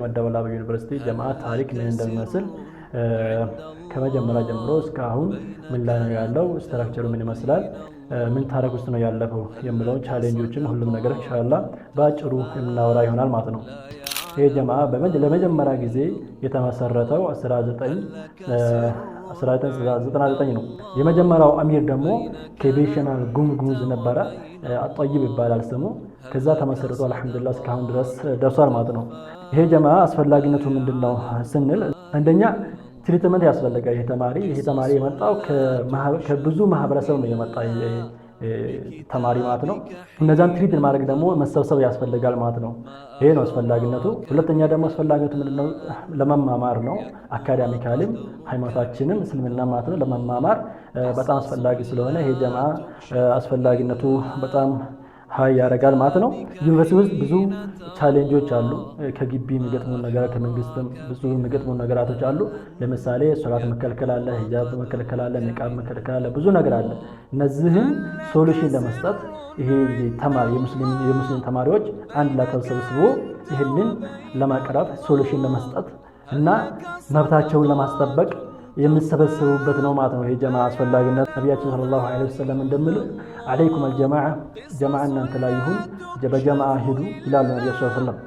የመደወላቡ ዩኒቨርሲቲ ጀማዓ ታሪክ ምን እንደሚመስል ከመጀመሪያ ጀምሮ እስካሁን ምን ላይ ነው ያለው፣ ስትራክቸሩ ምን ይመስላል፣ ምን ታሪክ ውስጥ ነው ያለፈው የሚለውን ቻሌንጆችን ሁሉም ነገር ኢንሻአላህ በአጭሩ የምናወራ ይሆናል ማለት ነው። ይሄ ጀማዓ ለመጀመሪያ ጊዜ የተመሰረተው 1999 ነው። የመጀመሪያው አሚር ደግሞ ከቤኒሻንጉል ጉሙዝ ነበረ፣ አጠይብ ይባላል ስሙ። ከዛ ተመሰረቱ አልሐምዱሊላህ እስካሁን ድረስ ደርሷል ማለት ነው። ይሄ ጀማዓ አስፈላጊነቱ ምንድነው ስንል አንደኛ ትሪትመንት ያስፈልጋል። ይሄ ተማሪ የመጣው ከብዙ ማህበረሰብ ነው የመጣ ተማሪ ማለት ነው። እነዛን ትሪት ማድረግ ደግሞ መሰብሰብ ያስፈልጋል ማለት ነው። ይሄ ነው አስፈላጊነቱ። ሁለተኛ ደግሞ አስፈላጊነቱ ምንድነው? ለመማማር ነው። አካዳሚካሊም ሃይማኖታችንም እስልምና ማለት ነው ለመማማር በጣም አስፈላጊ ስለሆነ ይሄ ጀማዓ አስፈላጊነቱ በጣም ሀይ ያደርጋል ማለት ነው። ዩኒቨርሲቲ ውስጥ ብዙ ቻሌንጆች አሉ። ከግቢ የሚገጥሙን ነገር ከመንግስትም ብዙ የሚገጥሙን ነገራቶች አሉ። ለምሳሌ ሶላት መከልከል አለ፣ ሂጃብ መከልከል አለ፣ ኒቃብ መከልከል አለ፣ ብዙ ነገር አለ። እነዚህን ሶሉሽን ለመስጠት ይሄ የሙስሊም ተማሪዎች አንድ ላይ ተሰብስቦ ይህንን ለማቅረብ ሶሉሽን ለመስጠት እና መብታቸውን ለማስጠበቅ የምሰበሰቡበት ነው ማለት ነው። ይሄ ጀማዓ አስፈላጊነት ነቢያችን ሰለላሁ ዐለይሂ ወሰለም እንደሚሉ አለይኩም አልጀማዓ ጀማዓ እናንተ ላይ ይሁን በጀማዓ ሂዱ ይላሉ ነብዩ ሰለላሁ ዐለይሂ ወሰለም።